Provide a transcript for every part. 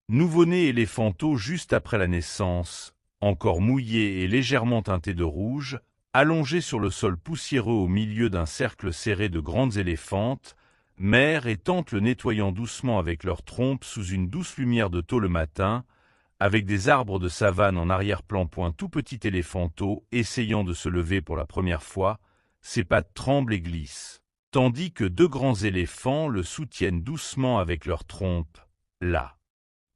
Nouveau-né éléphanteau juste après la naissance, encore mouillé et légèrement teinté de rouge, allongé sur le sol poussiéreux au milieu d'un cercle serré de grandes éléphantes, mère et tante le nettoyant doucement avec leurs trompes sous une douce lumière de tôt le matin, avec des arbres de savane en arrière-plan. Tout petit éléphanteau, essayant de se lever pour la première fois, ses pattes tremblent et glissent, tandis que deux grands éléphants le soutiennent doucement avec leurs trompes, là.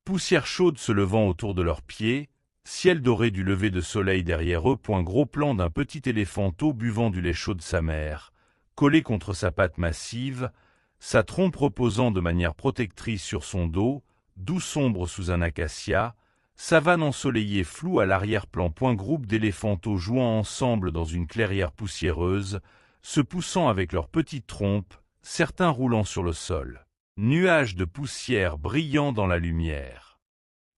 Poussière chaude se levant autour de leurs pieds, ciel doré du lever de soleil derrière eux. Gros plan d'un petit éléphanteau buvant du lait chaud de sa mère, collé contre sa patte massive, sa trompe reposant de manière protectrice sur son dos, doux sombre sous un acacia, savane ensoleillée floue à l'arrière-plan. Groupe d'éléphanteaux jouant ensemble dans une clairière poussiéreuse, se poussant avec leurs petites trompes, certains roulant sur le sol. Nuages de poussière brillant dans la lumière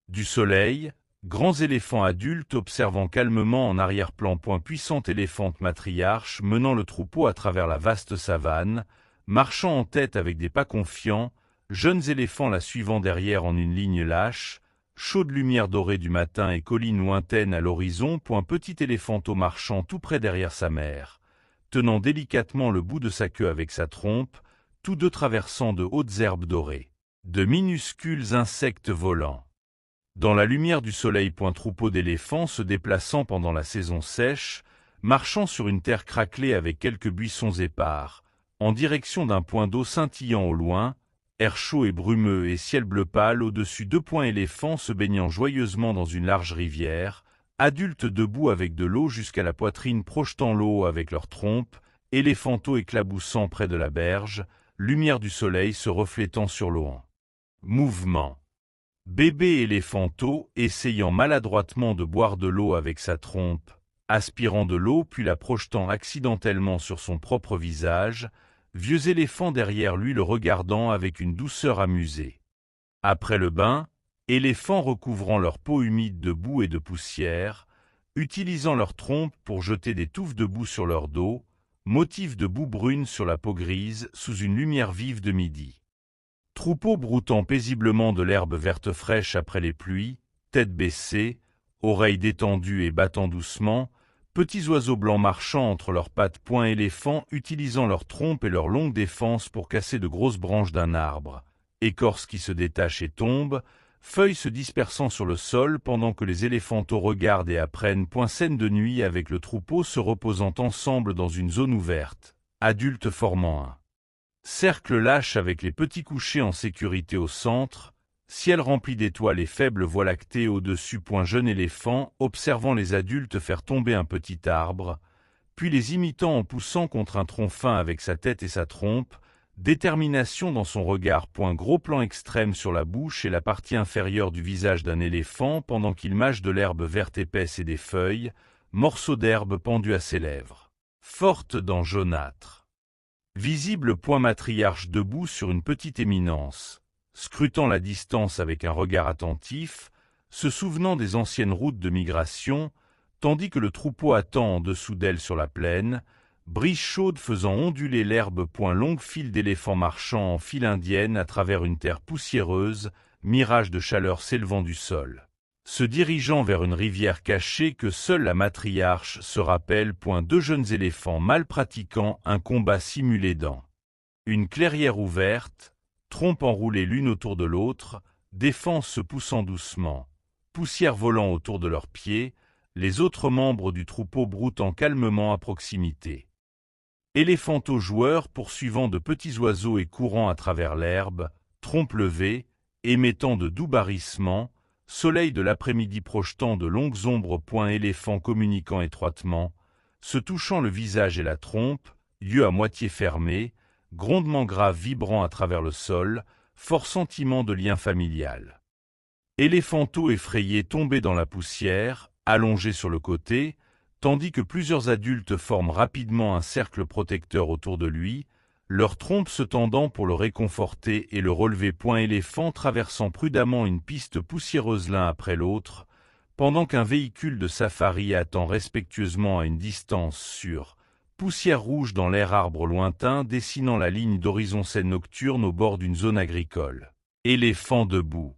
du soleil, grands éléphants adultes observant calmement en arrière-plan. Puissante éléphante matriarche menant le troupeau à travers la vaste savane, marchant en tête avec des pas confiants, jeunes éléphants la suivant derrière en une ligne lâche, chaude lumière dorée du matin et collines lointaines à l'horizon. Petit éléphanteau marchant tout près derrière sa mère, tenant délicatement le bout de sa queue avec sa trompe, tous deux traversant de hautes herbes dorées, de minuscules insectes volants. Dans la lumière du soleil. Troupeau d'éléphants se déplaçant pendant la saison sèche, marchant sur une terre craquelée avec quelques buissons épars, en direction d'un point d'eau scintillant au loin, air chaud et brumeux et ciel bleu pâle au-dessus. Éléphants se baignant joyeusement dans une large rivière, adultes debout avec de l'eau jusqu'à la poitrine projetant l'eau avec leurs trompes, éléphanteaux éclaboussant près de la berge, lumière du soleil se reflétant sur l'eau en mouvement. Bébé éléphanteau essayant maladroitement de boire de l'eau avec sa trompe, aspirant de l'eau puis la projetant accidentellement sur son propre visage, vieux éléphant derrière lui le regardant avec une douceur amusée. Après le bain, éléphants recouvrant leur peau humide de boue et de poussière, utilisant leur trompe pour jeter des touffes de boue sur leur dos, motifs de boue brune sur la peau grise sous une lumière vive de midi. Troupeau broutant paisiblement de l'herbe verte fraîche après les pluies, tête baissée, oreilles détendues et battant doucement, petits oiseaux blancs marchant entre leurs pattes. Éléphants utilisant leurs trompes et leurs longues défenses pour casser de grosses branches d'un arbre, écorce qui se détache et tombe, feuilles se dispersant sur le sol pendant que les éléphanteaux regardent et apprennent. Scène de nuit avec le troupeau se reposant ensemble dans une zone ouverte, adultes formant un cercle lâche avec les petits couchés en sécurité au centre, ciel rempli d'étoiles et faible voie lactée au-dessus. Jeune éléphant observant les adultes faire tomber un petit arbre, puis les imitant en poussant contre un tronc fin avec sa tête et sa trompe, détermination dans son regard. Gros plan extrême sur la bouche et la partie inférieure du visage d'un éléphant pendant qu'il mâche de l'herbe verte épaisse et des feuilles, morceaux d'herbe pendus à ses lèvres, fortes dents jaunâtres. Visible. Matriarche debout sur une petite éminence, scrutant la distance avec un regard attentif, se souvenant des anciennes routes de migration, tandis que le troupeau attend en dessous d'elle sur la plaine, brise chaude faisant onduler l'herbe. Longue file d'éléphants marchant en file indienne à travers une terre poussiéreuse, mirage de chaleur s'élevant du sol, se dirigeant vers une rivière cachée que seule la matriarche se rappelle. Deux jeunes éléphants mal pratiquant un combat simulé dans une clairière ouverte, trompes enroulées l'une autour de l'autre, défense se poussant doucement, poussière volant autour de leurs pieds, les autres membres du troupeau broutant calmement à proximité. Éléphanteaux joueurs poursuivant de petits oiseaux et courant à travers l'herbe, trompes levées, émettant de doux barrissements, soleil de l'après-midi projetant de longues ombres. Éléphants communiquant étroitement, se touchant le visage et la trompe, yeux à moitié fermés, grondements graves vibrant à travers le sol, fort sentiment de lien familial. Éléphanteau effrayé tombé dans la poussière, allongé sur le côté, tandis que plusieurs adultes forment rapidement un cercle protecteur autour de lui, leurs trompes se tendant pour le réconforter et le relever. Éléphant traversant prudemment une piste poussiéreuse l'un après l'autre, pendant qu'un véhicule de safari attend respectueusement à une distance sur poussière rouge dans l'air, arbre lointain dessinant la ligne d'horizon. Scène nocturne au bord d'une zone agricole. Éléphant debout.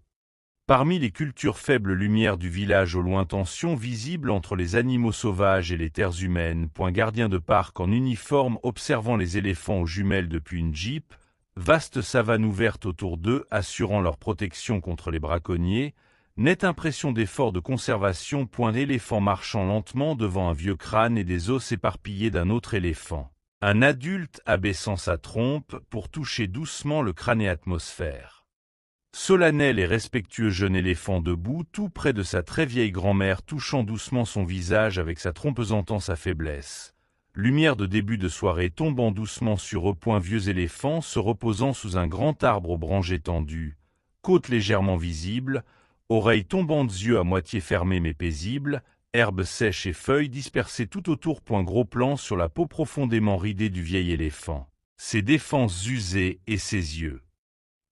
Parmi les cultures faibles lumière du village au loin tension visible entre les animaux sauvages et les terres humaines. Gardien de parc en uniforme observant les éléphants aux jumelles depuis une jeep, vaste savane ouverte autour d'eux assurant leur protection contre les braconniers, nette impression d'effort de conservation. Éléphant marchant lentement devant un vieux crâne et des os éparpillés d'un autre éléphant. Un adulte abaissant sa trompe pour toucher doucement le crâne et atmosphère. Solennel et respectueux jeune éléphant debout tout près de sa très vieille grand-mère touchant doucement son visage avec sa trompe pesantant sa faiblesse. Lumière de début de soirée tombant doucement sur eux. Vieux éléphant se reposant sous un grand arbre aux branches étendues, côte légèrement visible, oreilles tombantes, yeux à moitié fermés mais paisibles, herbes sèches et feuilles dispersées tout autour. Gros plan sur la peau profondément ridée du vieil éléphant, ses défenses usées et ses yeux.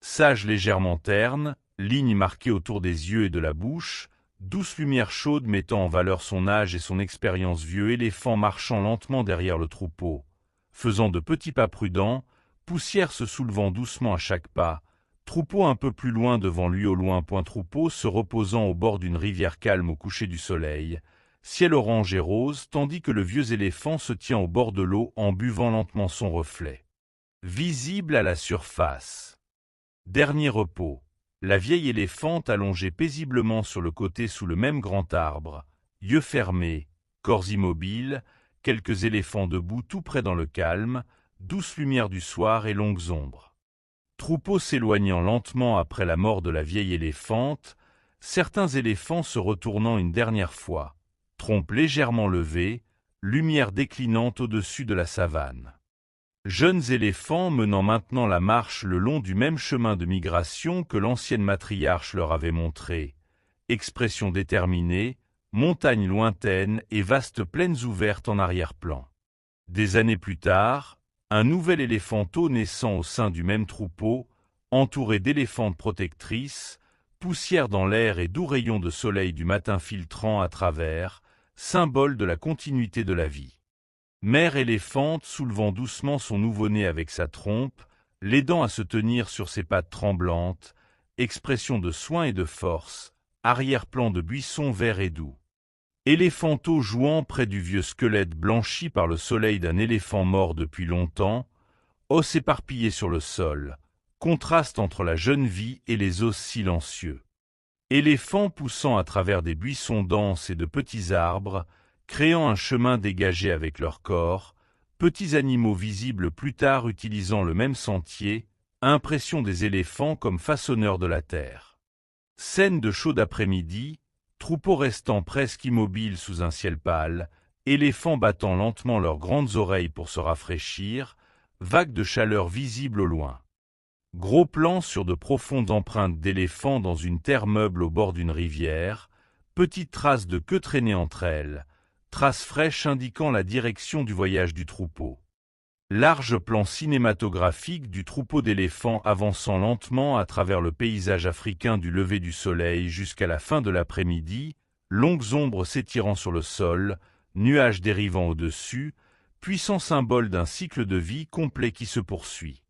Sage légèrement terne, ligne marquée autour des yeux et de la bouche, douce lumière chaude mettant en valeur son âge et son expérience. Vieux éléphant marchant lentement derrière le troupeau, faisant de petits pas prudents, poussière se soulevant doucement à chaque pas, troupeau un peu plus loin devant lui au loin. Troupeau se reposant au bord d'une rivière calme au coucher du soleil, ciel orange et rose tandis que le vieux éléphant se tient au bord de l'eau en buvant lentement son reflet. Visible à la surface. Dernier repos. La vieille éléphante allongée paisiblement sur le côté sous le même grand arbre, yeux fermés, corps immobiles, quelques éléphants debout tout près dans le calme, douce lumière du soir et longues ombres. Troupeau s'éloignant lentement après la mort de la vieille éléphante, certains éléphants se retournant une dernière fois, trompe légèrement levée, lumière déclinante au-dessus de la savane. Jeunes éléphants menant maintenant la marche le long du même chemin de migration que l'ancienne matriarche leur avait montré. Expression déterminée, montagnes lointaines et vastes plaines ouvertes en arrière-plan. Des années plus tard, un nouvel éléphanteau naissant au sein du même troupeau, entouré d'éléphantes protectrices, poussière dans l'air et doux rayons de soleil du matin filtrant à travers, symbole de la continuité de la vie. Mère éléphante soulevant doucement son nouveau-né avec sa trompe, l'aidant à se tenir sur ses pattes tremblantes, expression de soin et de force, arrière-plan de buissons verts et doux. Éléphanteau jouant près du vieux squelette blanchi par le soleil d'un éléphant mort depuis longtemps, os éparpillés sur le sol, contraste entre la jeune vie et les os silencieux. Éléphants poussant à travers des buissons denses et de petits arbres, créant un chemin dégagé avec leur corps, petits animaux visibles plus tard utilisant le même sentier, impression des éléphants comme façonneurs de la terre. Scène de chaud d'après-midi, troupeau restant presque immobile sous un ciel pâle, éléphants battant lentement leurs grandes oreilles pour se rafraîchir, vagues de chaleur visibles au loin. Gros plan sur de profondes empreintes d'éléphants dans une terre meuble au bord d'une rivière, petites traces de queue traînées entre elles, traces fraîches indiquant la direction du voyage du troupeau. Large plan cinématographique du troupeau d'éléphants avançant lentement à travers le paysage africain du lever du soleil jusqu'à la fin de l'après-midi, longues ombres s'étirant sur le sol, nuages dérivant au-dessus, puissant symbole d'un cycle de vie complet qui se poursuit.